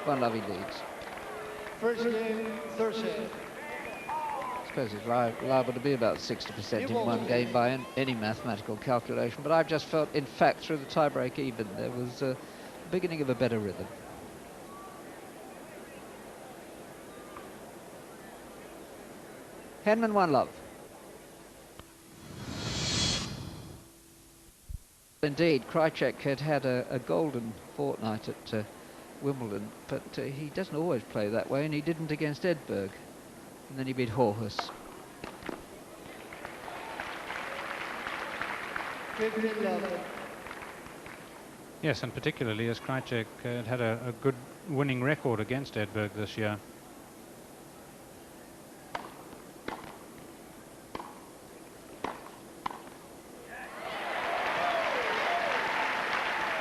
1-love he leads. First game, third set. I suppose it's liable to be about 60% in one game by any mathematical calculation, but I've just felt, in fact, through the tiebreak even, there was a beginning of a better rhythm. Henman 1-love. Indeed, Krajicek had a golden fortnight at Wimbledon, but he doesn't always play that way, and he didn't against Edberg. And then he beat Horhus. Yes, and particularly as Krajicek had a good winning record against Edberg this year.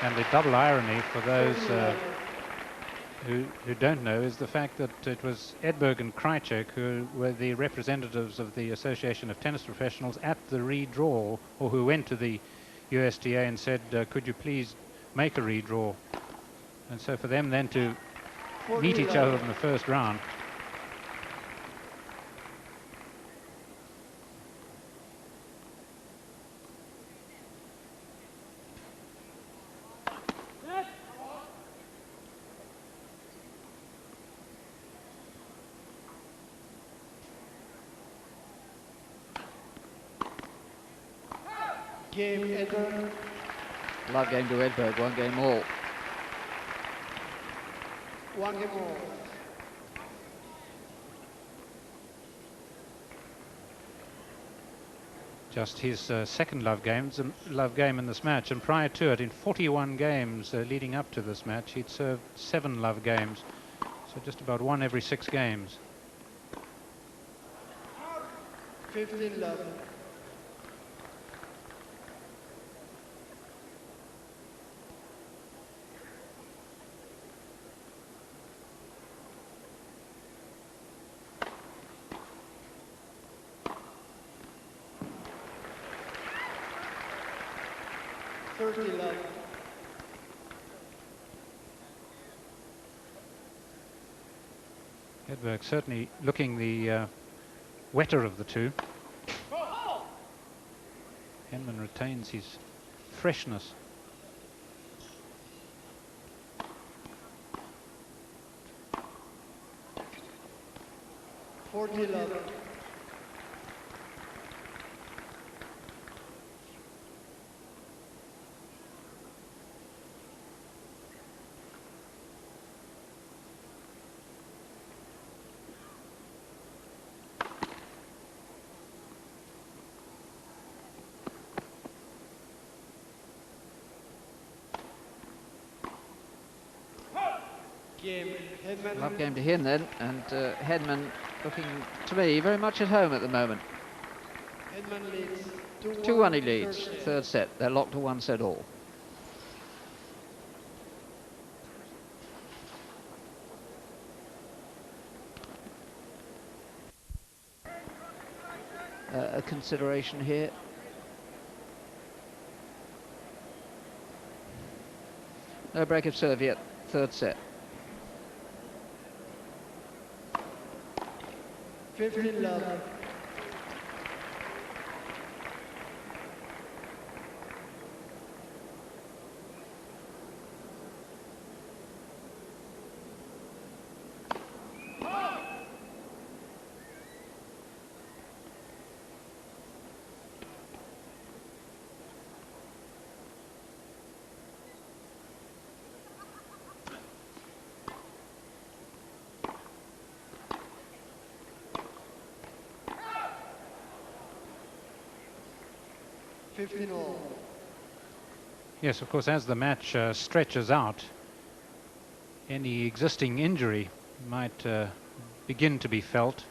And the double irony for those who don't know is the fact that it was Edberg and Krajicek who were the representatives of the Association of Tennis Professionals at the redraw, or who went to the USTA and said, could you please make a redraw? And so for them then to meet each other in the first round. Game, Edberg. Love game to Edberg, 1 game all. 1 game all. Just his second love game in this match, and prior to it, in 41 games leading up to this match, he'd served 7 love games, so just about 1 every 6 games. 15 love. Love. Edberg certainly looking the wetter of the two. Henman retains his freshness. Love. Love game to him then, and Henman looking to me very much at home at the moment. Henman leads 2-1 he leads, third set. They're locked to 1 set all. A consideration here. No break of serve yet, third set. 15 love. Yes, of course, as the match stretches out, any existing injury might begin to be felt.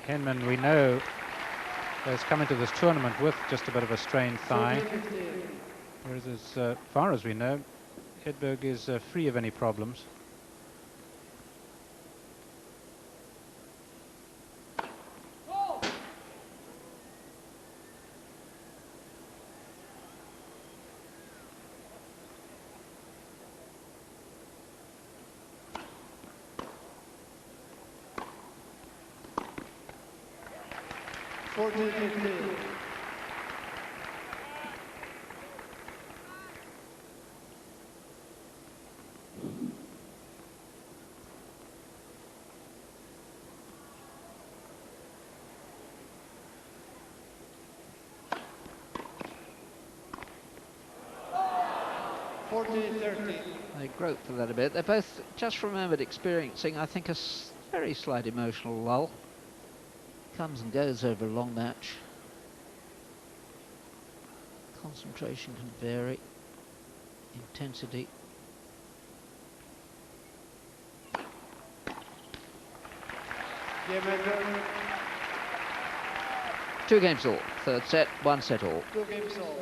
Henman, we know, has come into this tournament with just a bit of a strained thigh, whereas as far as we know, Edberg is free of any problems. 14-15. They groped for that a bit. They both just remembered experiencing, I think, a very slight emotional lull. Comes and goes over a long match. Concentration can vary. Intensity. Two games all. Third set, 1 set all. 2 games all.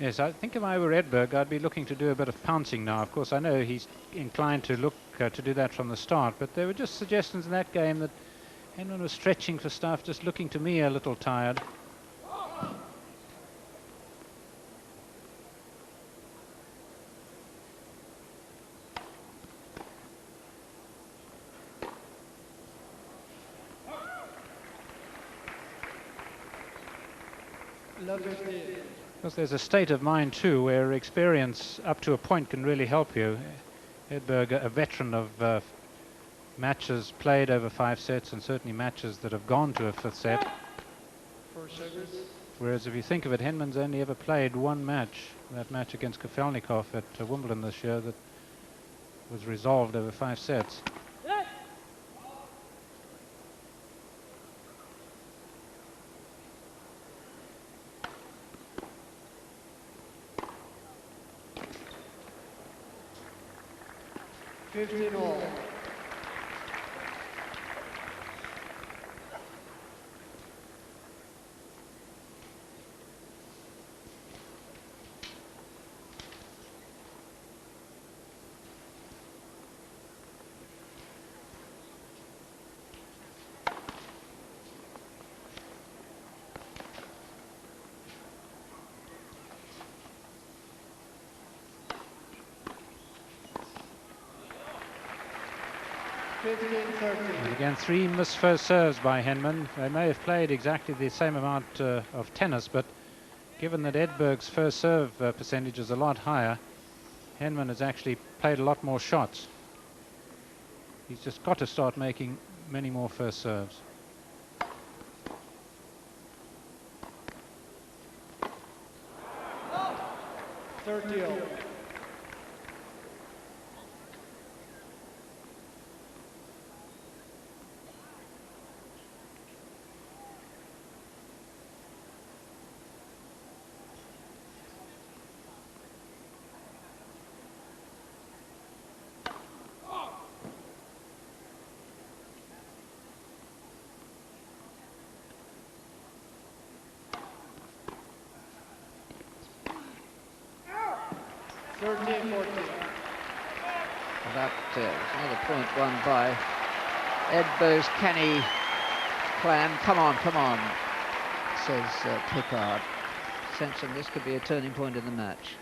Yes, I think if I were Edberg, I'd be looking to do a bit of pouncing now. Of course, I know he's inclined to look to do that from the start, but there were just suggestions in that game that Henman was stretching for stuff, just looking to me a little tired. Love 15. Because there's a state of mind too where experience up to a point can really help you. Edberg, a veteran of matches played over 5 sets, and certainly matches that have gone to a 5th set. Whereas if you think of it, Henman's only ever played 1 match, that match against Kafelnikov at Wimbledon this year, that was resolved over 5 sets. All. And again, 3 missed first serves by Henman. They may have played exactly the same amount of tennis, but given that Edberg's first serve percentage is a lot higher, Henman has actually played a lot more shots. He's just got to start making many more first serves. That another point won by Edberg's canny plan. Come on, says Pickard, sensing this could be a turning point in the match.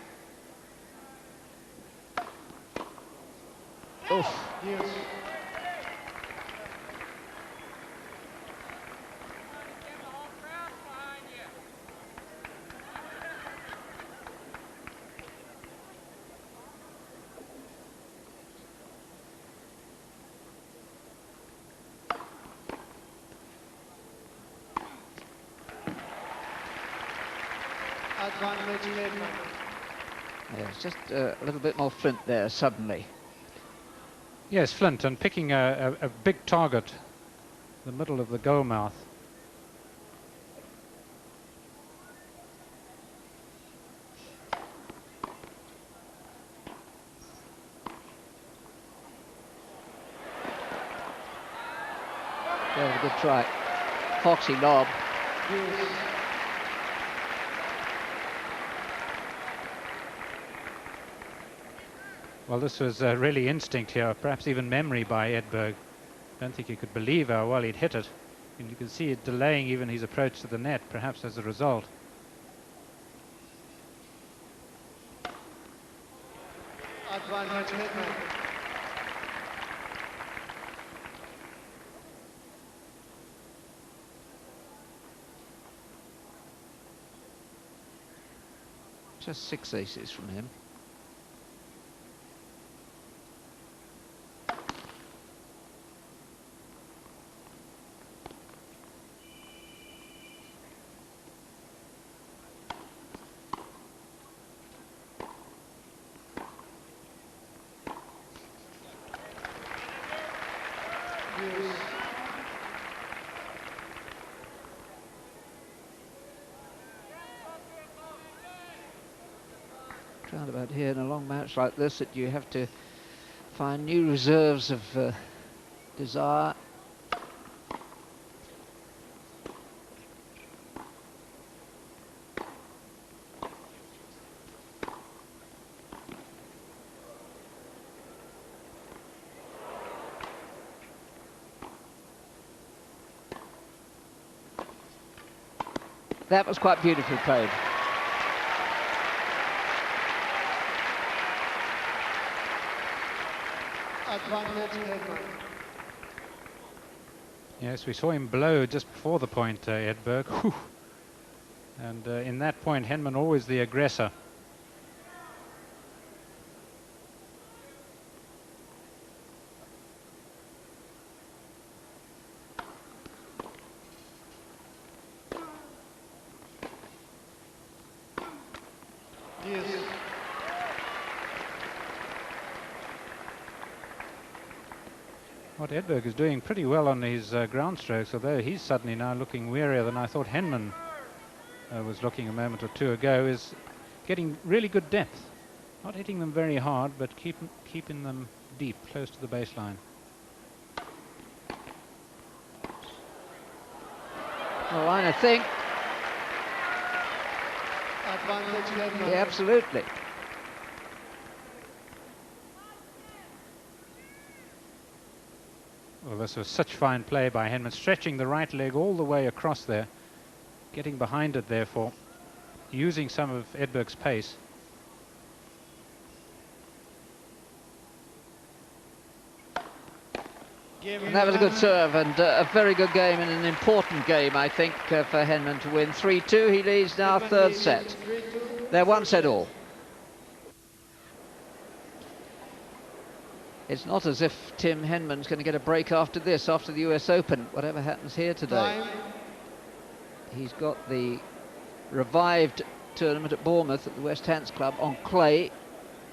Oof. Yes. Yes, just a little bit more flint there suddenly. Yes, Flint, and picking a big target, the middle of the goal mouth. Yeah, a good try. Foxy lob. Yes. Well, this was really instinct here, perhaps even memory by Edberg. I don't think he could believe how well he'd hit it. And you can see it delaying even his approach to the net, perhaps as a result. Advantage Henman. Just 6 aces from him. Roundabout here in a long match like this, that you have to find new reserves of desire. That was quite beautifully played. Advantage Henman. Yes, we saw him blow just before the point, Edberg. Whew. And in that point, Henman always the aggressor. Yes. What Edberg is doing pretty well on his ground strokes, although he's suddenly now looking wearier than I thought Henman was looking a moment or two ago, is getting really good depth. Not hitting them very hard, but keeping them deep, close to the baseline. Well, I think. Advantage Henman. Yeah, absolutely. Well, this was such fine play by Henman, stretching the right leg all the way across there, getting behind it, therefore, using some of Edberg's pace. And that was a good serve and a very good game and an important game, I think, for Henman to win. 3-2, he leads now third set. They're one set all. It's not as if Tim Henman's going to get a break after this, after the US Open, whatever happens here today. He's got the revived tournament at Bournemouth at the West Hants Club on clay,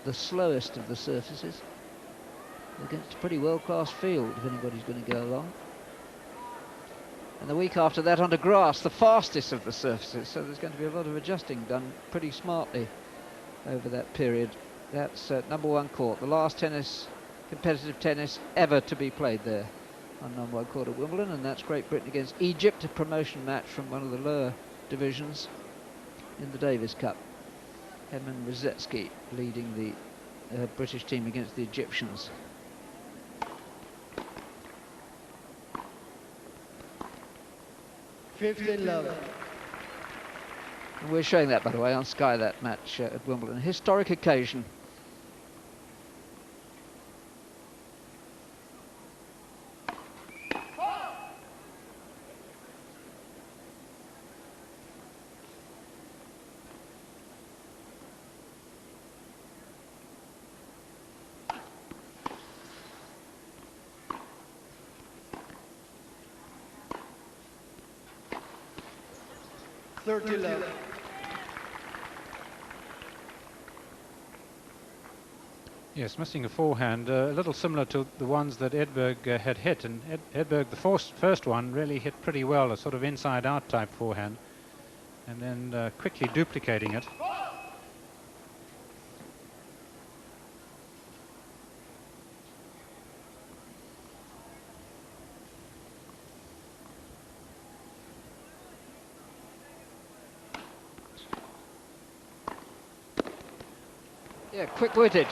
the slowest of the surfaces, against a pretty world-class field, if anybody's going to go along. And the week after that onto grass, the fastest of the surfaces, so there's going to be a lot of adjusting done pretty smartly over that period. That's #1 court, the last competitive tennis ever to be played there on #1 court at Wimbledon, and that's Great Britain against Egypt, a promotion match from one of the lower divisions in the Davis Cup. Henman Rosetsky leading the British team against the Egyptians. $15. And we're showing that, by the way, on Sky, that match at Wimbledon. A historic occasion. $30. Yes, missing a forehand, a little similar to the ones that Edberg had hit, and Edberg, the first one, really hit pretty well, a sort of inside-out type forehand, and then quickly duplicating it. Yeah, quick-witted.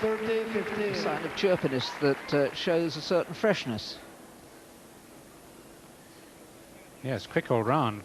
30-15. A sign of chirpiness that shows a certain freshness. Yes, quick all round.